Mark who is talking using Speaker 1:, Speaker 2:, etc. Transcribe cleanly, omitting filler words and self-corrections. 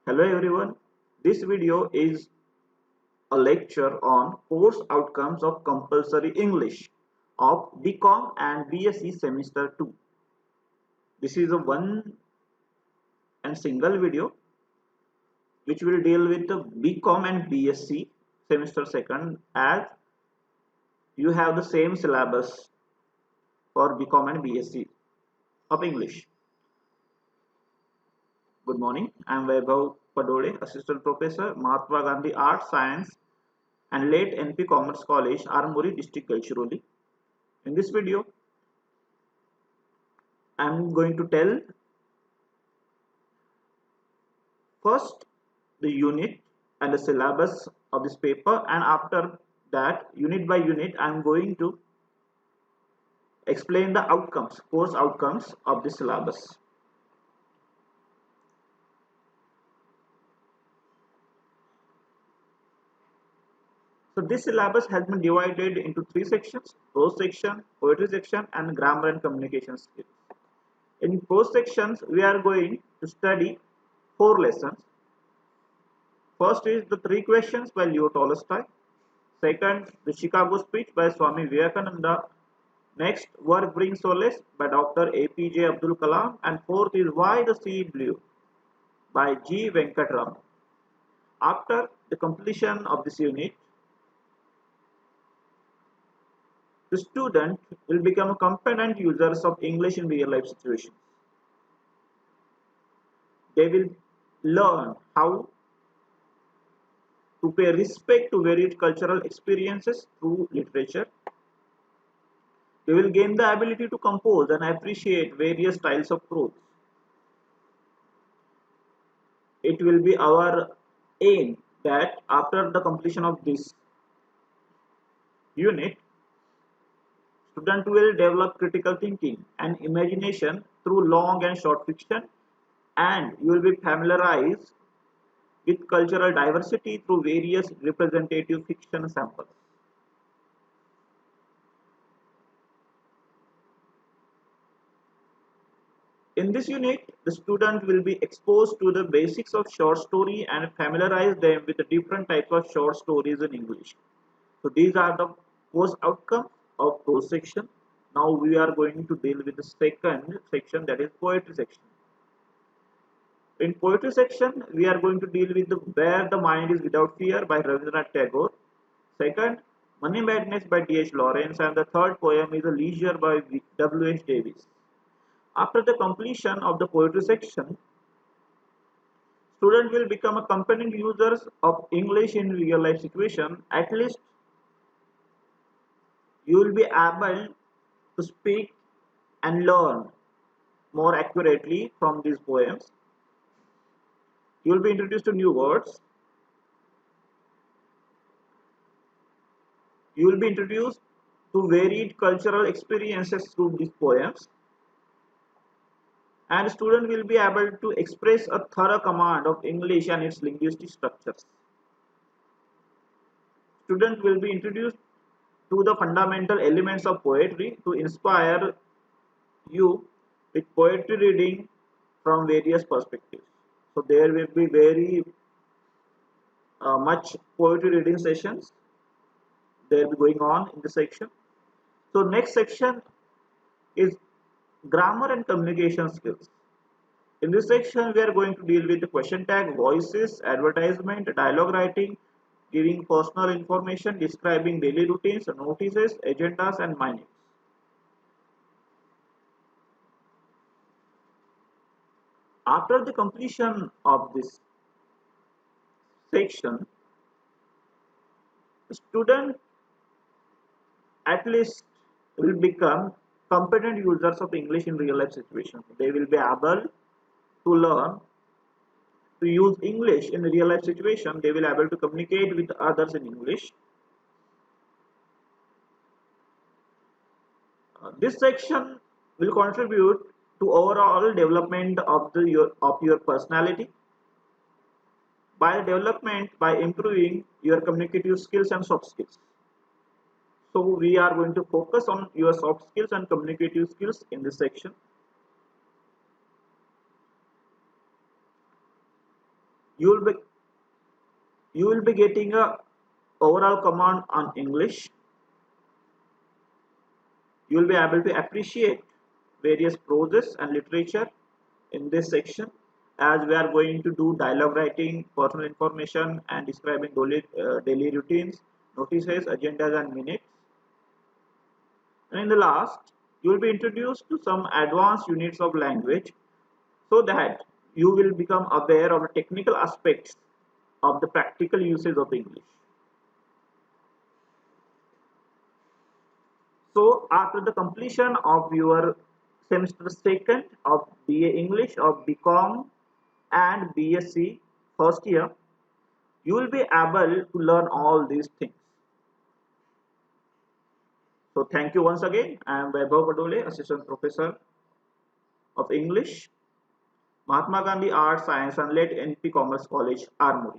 Speaker 1: Hello everyone, this video is a lecture on course outcomes of compulsory English of BCom and BSc semester 2. This is a one and single video which will deal with the BCom and BSc semester 2 as you have the same syllabus for BCom and BSc of English. Good morning, I am Vaibhav Padole, Assistant Professor, Mahatma Gandhi Arts, Science and late NP Commerce College, Armuri District, Gadchiroli. In this video, I am going to tell first the unit and the syllabus of this paper, and after that, unit by unit, I am going to explain the outcomes, course outcomes of the syllabus. So this syllabus has been divided into three sections: prose section, poetry section, and grammar and communication skills. In prose sections, we are going to study 4 lessons. First is the 3 questions by Leo Tolstoy. Second, the Chicago speech by Swami Vivekananda. Next, Work Brings Solace by Dr. APJ Abdul Kalam. And fourth is Why the Sea Blue by G. Venkatraman. After the completion of this unit, the student will become competent users of English in real life situations. They will learn how to pay respect to varied cultural experiences through literature. They will gain the ability to compose and appreciate various styles of prose. It will be our aim that after the completion of this unit, student will develop critical thinking and imagination through long and short fiction, and you will be familiarized with cultural diversity through various representative fiction samples. In this unit, the student will be exposed to the basics of short story and familiarize them with the different types of short stories in English. So these are the course outcomes of prose section. Now we are going to deal with the second section, that is poetry section. In poetry section, we are going to deal with Where the Mind is Without Fear by Rabindranath Tagore. Second, Money Madness by T.H. Lawrence, and the third poem is Leisure by W.H. Davis. After the completion of the poetry section, student will become a competent users of English in real life situation. At least you will be able to speak and learn more accurately from these poems. You will be introduced to new words. You will be introduced to varied cultural experiences through these poems. And student will be able to express a thorough command of English and its linguistic structures. Student will be introduced to the fundamental elements of poetry to inspire you with poetry reading from various perspectives. So there will be very much poetry reading sessions. They will be going on in this section. So next section is grammar and communication skills. In this section, we are going to deal with the question tag, voices, advertisement, dialogue writing, giving personal information, describing daily routines, notices, agendas, and minutes. After the completion of this section, the student at least will become competent users of English in real life situations. They will be able to learn to use English in a real life situation. They will be able to communicate with others in English. This section will contribute to overall development of your personality by improving your communicative skills and soft skills. So we are going to focus on your soft skills and communicative skills in this section. you will be getting a overall command on English. You will be able to appreciate various prose and literature in this section, as we are going to do dialogue writing, personal information, and describing daily routines, notices, agendas, and minutes. And in the last, you will be introduced to some advanced units of language, so that you will become aware of the technical aspects of the practical usage of English. So after the completion of your semester second of BA English of BCom and BSc first year, you will be able to learn all these things. So thank you once again. I am Vaibhav Badole, Assistant Professor of English, Mahatma Gandhi Arts, Science and Lit, NP Commerce College, Armory.